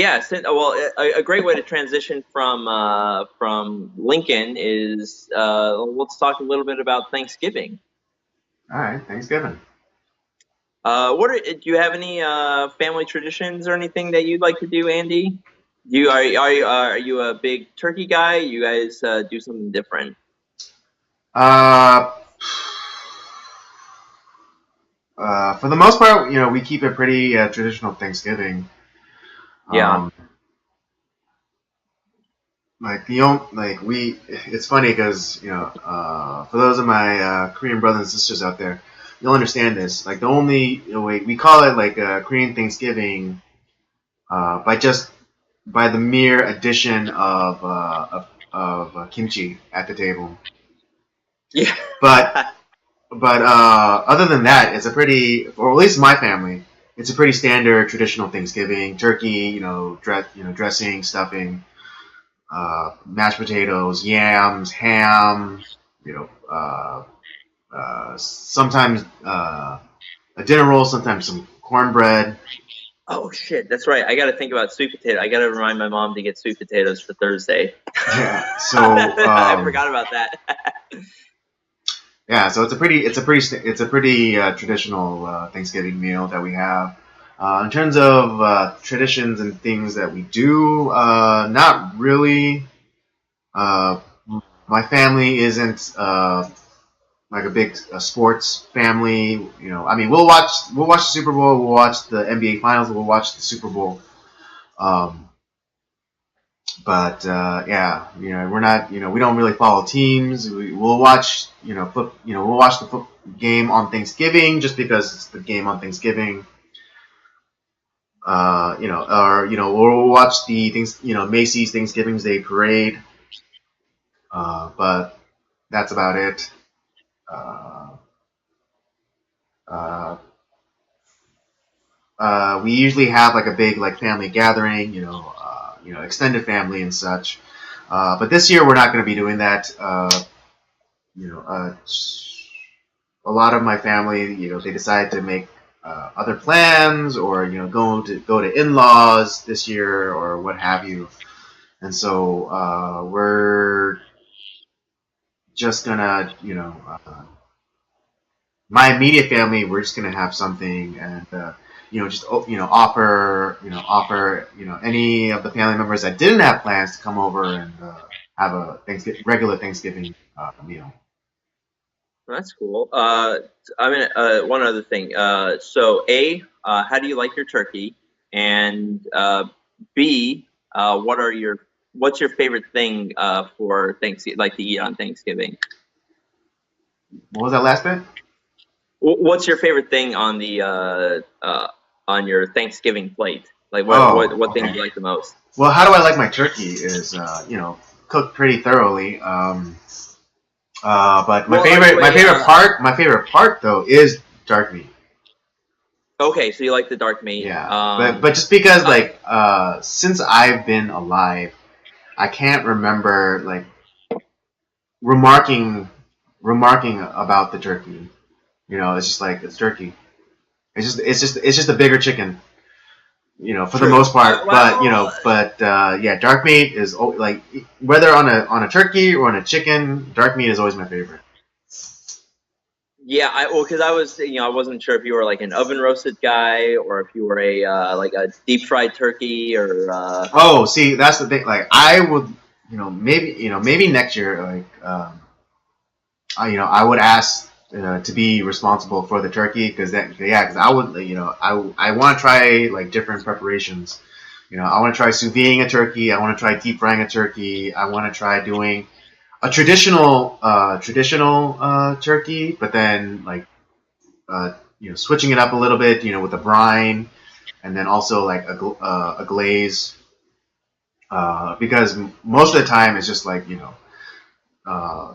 yeah, well, a great way to transition from Lincoln is let's talk a little bit about Thanksgiving. All right, Thanksgiving. Do you have any family traditions or anything that you'd like to do, Andy? Are you a big turkey guy? You guys do something different? Uh, for the most part, we keep a pretty traditional Thanksgiving. Yeah. Um, like we, it's funny because for those of my Korean brothers and sisters out there, you'll understand this. Like the only way we call it like Korean Thanksgiving by the mere addition of kimchi at the table. Yeah. But other than that, it's a pretty, or at least my family, it's a pretty standard traditional Thanksgiving. Turkey, dressing, stuffing, mashed potatoes, yams, ham, you know, sometimes a dinner roll, sometimes some cornbread. Oh shit, that's right. I got to think about sweet potato. I got to remind my mom to get sweet potatoes for Thursday. Yeah. So I forgot about that. yeah, so it's a pretty traditional Thanksgiving meal that we have. In terms of traditions and things that we do, not really. Uh, my family isn't like a big sports family. I mean, we'll watch the Super Bowl, we'll watch the NBA Finals, we'll watch the Super Bowl. Um, but yeah, we're not, we don't really follow teams. We'll watch, we'll watch the game on Thanksgiving just because it's the game on Thanksgiving. Or we'll watch the things, Macy's Thanksgiving Day Parade. But that's about it. Uh, uh, we usually have like a big like family gathering, extended family and such. But this year we're not going to be doing that. You know, uh, a lot of my family, they decided to make other plans, or go to in-laws this year, or what have you. And so we're just gonna, my immediate family, we're just gonna have something, and just offer any of the family members that didn't have plans to come over and have a regular Thanksgiving meal. That's cool. I mean, one other thing. How do you like your turkey? And B, what's your favorite thing for Thanksgiving, like to eat on Thanksgiving? What was that last bit? What's your favorite thing on your Thanksgiving plate? Like Oh, what thing do okay. you like the most? Well, how do I like my turkey? Is cooked pretty thoroughly. But my Well, favorite my favorite part my favorite part though is dark meat. okay, so you like the dark meat. Yeah, but just because Uh, like since I've been alive, I can't remember like remarking remarking about the turkey. It's just like it's turkey. It's just a bigger chicken. For the True. most part. But Well, yeah, dark meat is like whether on a turkey or on a chicken, dark meat is always my favorite. yeah, because I was, I wasn't sure if you were like an oven roasted guy or if you were a like a deep fried turkey or. Oh, see, that's the thing. Like I would, maybe next year, like I would ask to be responsible for the turkey because I would, I want to try like different preparations. I want to try sous videing a turkey. I want to try deep frying a turkey. I want to try doing a traditional turkey, but then like switching it up a little bit, with a brine, and then also like a glaze, because most of the time it's just like uh,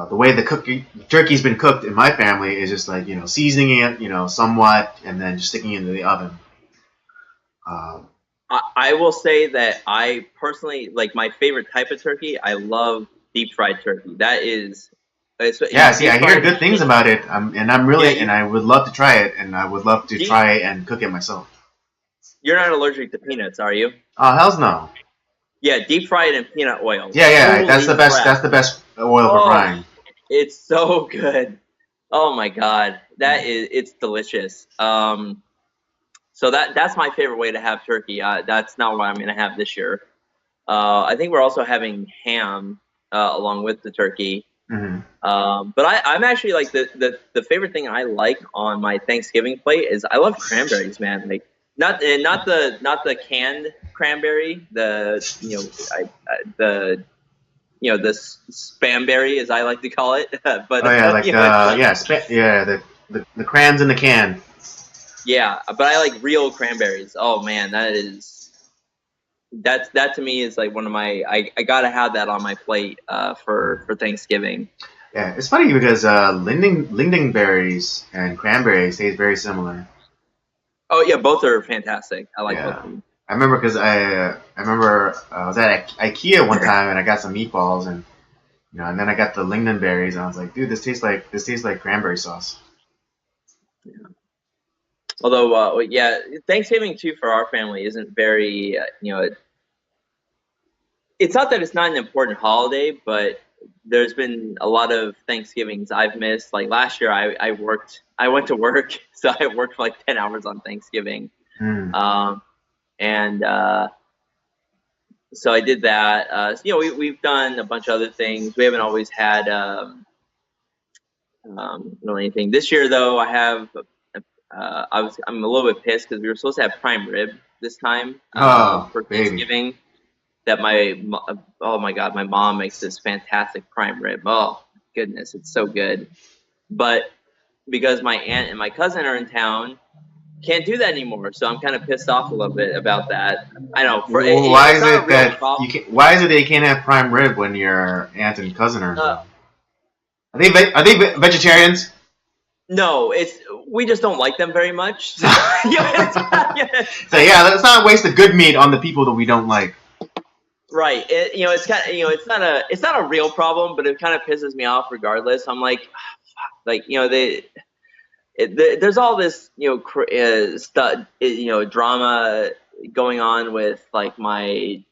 the way turkey's been cooked in my family is just like seasoning it somewhat, and then just sticking it into the oven. Uh, I will say that I personally like my favorite type of turkey. I love deep fried turkey. That is, yeah, see, deep I hear fried good things turkey. about it, and I'm Yeah, really, and you I would love to try it, and I would love to deep try and cook it myself. You're not allergic to peanuts, are you? Oh, hell's no. Yeah, deep fried in peanut oil. Yeah, yeah, that's Holy the best. crap! That's the best oil for Oh, frying. it's so good. Oh my god, it's delicious. So that's my favorite way to have turkey. That's not what I'm gonna have this year. I think we're also having ham along with the turkey. Mm-hmm. But I'm actually like the favorite thing I like on my Thanksgiving plate is I love cranberries, man. Like not the canned cranberry, the the the spamberry as I like to call it, Oh yeah, but like it's like yeah, the crayons in the can. yeah, but I like real cranberries. Oh man, that to me is like one of my I gotta have that on my plate for Thanksgiving. Yeah, it's funny because lingonberries and cranberries taste very similar. Oh yeah, both are fantastic. I like both of Yeah, them. I remember because I remember I was at IKEA one time and I got some meatballs and and then I got the lingonberries and I was like, dude, this tastes like cranberry sauce. Although, yeah, Thanksgiving too for our family isn't very, it's not that it's not an important holiday, but there's been a lot of Thanksgivings I've missed. Like last year, I went to work, so I worked for like 10 hours on Thanksgiving. Mm. Um, and so I did that. We've done a bunch of other things. We haven't always had really anything. This year, though, I'm a little bit pissed because we were supposed to have prime rib this time Oh, for baby. Thanksgiving. That oh my god, my mom makes this fantastic prime rib. Oh goodness, it's so good. But because my aunt and my cousin are in town, can't do that anymore. So I'm kind of pissed off a little bit about that. I know Why it's is not a it real that you problem. can? Why is it that you can't have prime rib when your aunt and cousin are in Uh, town? Are they vegetarians? no, it's we just don't like them very much. So, yeah, So yeah, let's not waste the good meat on the people that we don't like. right. It's kind of it's not a real problem, but it kind of pisses me off regardless. I'm like there's all this drama going on with like my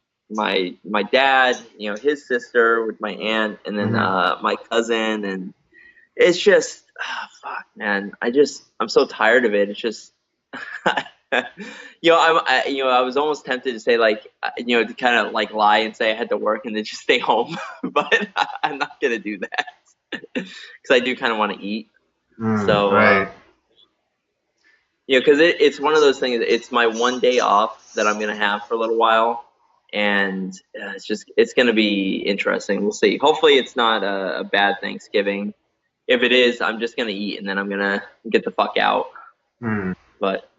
dad, his sister with my aunt, and then Hmm. my cousin, and it's just fuck, man. I'm so tired of it. It's just I was almost tempted to say like to kind of like lie and say I had to work and then just stay home, but I'm not gonna do that because I do kind of want to eat. Mm, So right. because it's one of those things. It's my one day off that I'm gonna have for a little while, and it's gonna be interesting. We'll see. Hopefully, it's not a bad Thanksgiving. If it is, I'm just gonna eat and then I'm gonna get the fuck out. Mm. But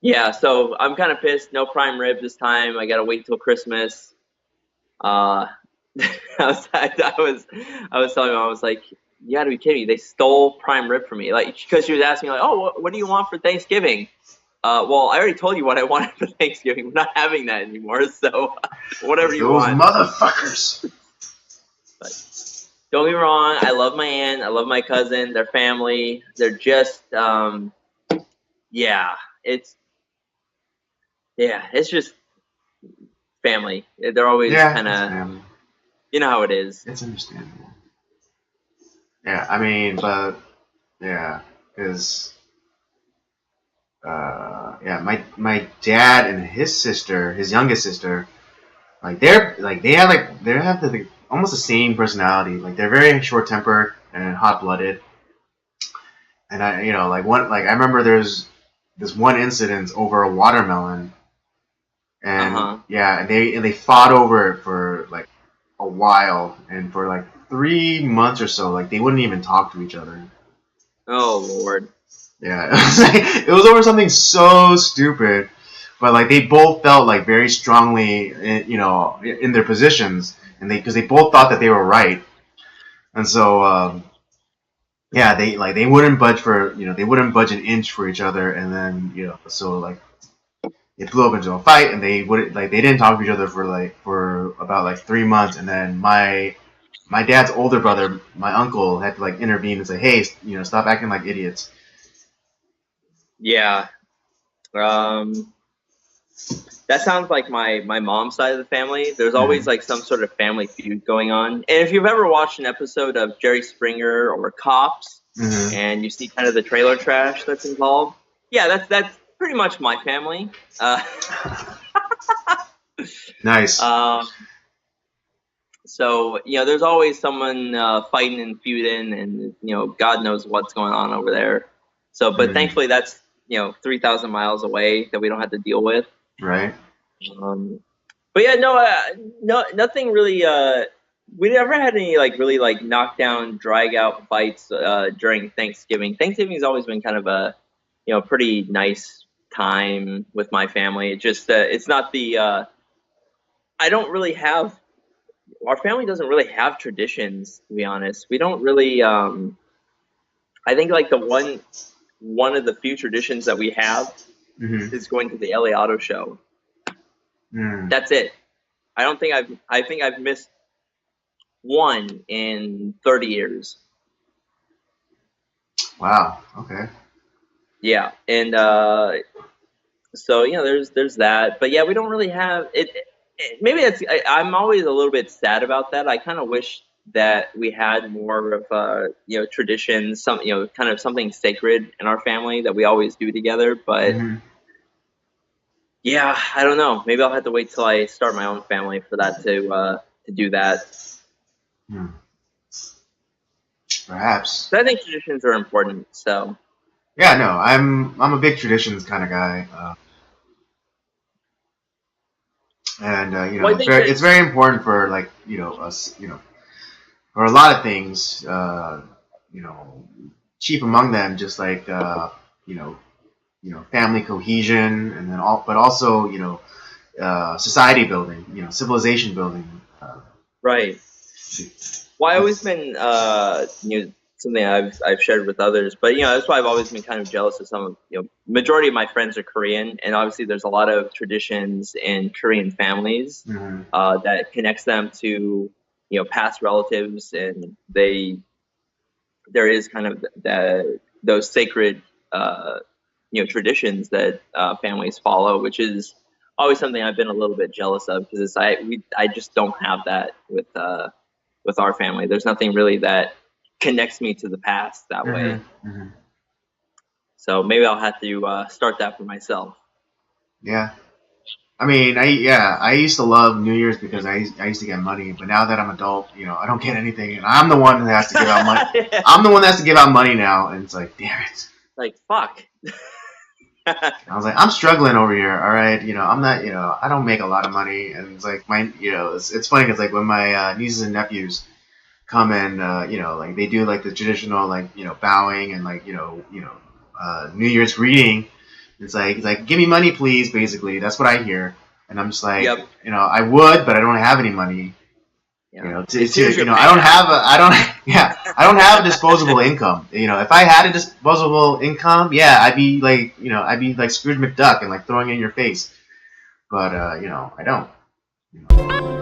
yeah, so I'm kind of pissed. No prime rib this time. I gotta wait till Christmas. Uh, I was telling him I was like, you gotta be kidding me. They stole prime rib from me, like because she was asking me like, oh, what do you want for Thanksgiving? Well, I already told you what I wanted for Thanksgiving. We're not having that anymore. So whatever you Those want. motherfuckers. But don't get me wrong. I love my aunt. I love my cousin. Their family. They're just yeah. It's It's just family. They're always Yeah, kind it's of family. how it is. It's understandable. Yeah, I mean, but yeah, because yeah, my dad and his sister, his youngest sister, they have almost the same personality. Like they're very short tempered and hot blooded. And I remember there's this one incident over a watermelon, Uh and huh. yeah, and they fought over it for like a while, and for like 3 months or so, like they wouldn't even talk to each other. Oh Lord. Yeah, it was over something so stupid, but like they both felt like very strongly, in their positions, and because they both thought that they were right, and so yeah, they wouldn't budge they wouldn't budge an inch for each other, and then so like it blew up into a fight, and they didn't talk to each other for about like 3 months, and then my dad's older brother, my uncle, had to like intervene and say, hey, stop acting like idiots. Yeah. Um. That sounds like my mom's side of the family. There's always Mhm. like some sort of family feud going on. And if you've ever watched an episode of Jerry Springer or Cops, Mhm. and you see kind of the trailer trash that's involved, yeah, that's pretty much my family. Uh, Nice. um, so there's always someone fighting and feuding, and God knows what's going on over there. So, but Mhm. thankfully that's 3,000 miles away that we don't have to deal with. Right. Um, but yeah, no, nothing really. We never had any like really like knockdown, drag out fights during Thanksgiving. Thanksgiving's always been kind of a pretty nice time with my family. It just it's not the. I don't really have. Our family doesn't really have traditions, to be honest. We don't really. I think like the one of the few traditions that we have Mhm. is going to the LA Auto Show. Mm. That's it. I think I've missed one in 30 years. Wow. Okay. Yeah, and so there's that. But yeah, we don't really have it. Maybe I'm always a little bit sad about that. I kind of wish that we had more of traditions, some kind of something sacred in our family that we always do together. But Mhm. yeah, I don't know. Maybe I'll have to wait till I start my own family for that to do that. Hmm. Perhaps. But I think traditions are important. So Yeah. No. I'm a big traditions kind of guy. And well, I think that it's very important for like us for a lot of things you know chief among them just like you know family cohesion and then all but also society building civilization building right. Well, I always that's been something I've shared with others, but that's why I've always been kind of jealous of some of majority of my friends are Korean, and obviously there's a lot of traditions in Korean families mhm, that connects them to past relatives, and there is kind of those sacred traditions that families follow, which is always something I've been a little bit jealous of because I just don't have that with our family. There's nothing really that connects me to the past that way. mhm, mhm. So maybe I'll have to start that for myself. Yeah. I mean, I used to love New Year's because I used to get money, but now that I'm adult, I don't get anything, and I'm the one that has to give out money. Yeah. I'm the one that has to give out money now, and it's like, damn it. Like fuck. I was like, I'm struggling over here. All right, I'm not, I don't make a lot of money, and it's like it's funny because like when my nieces and nephews come and like they do like the traditional like bowing and like New Year's greeting. It's like give me money, please. Basically, that's what I hear, and I'm just like, Yep. I would, but I don't have any money. Yeah. To, Just here's your I don't payout. have I don't yeah I don't have a disposable income. If I had a disposable income, yeah, I'd be like Scrooge McDuck and like throwing it in your face. But I don't.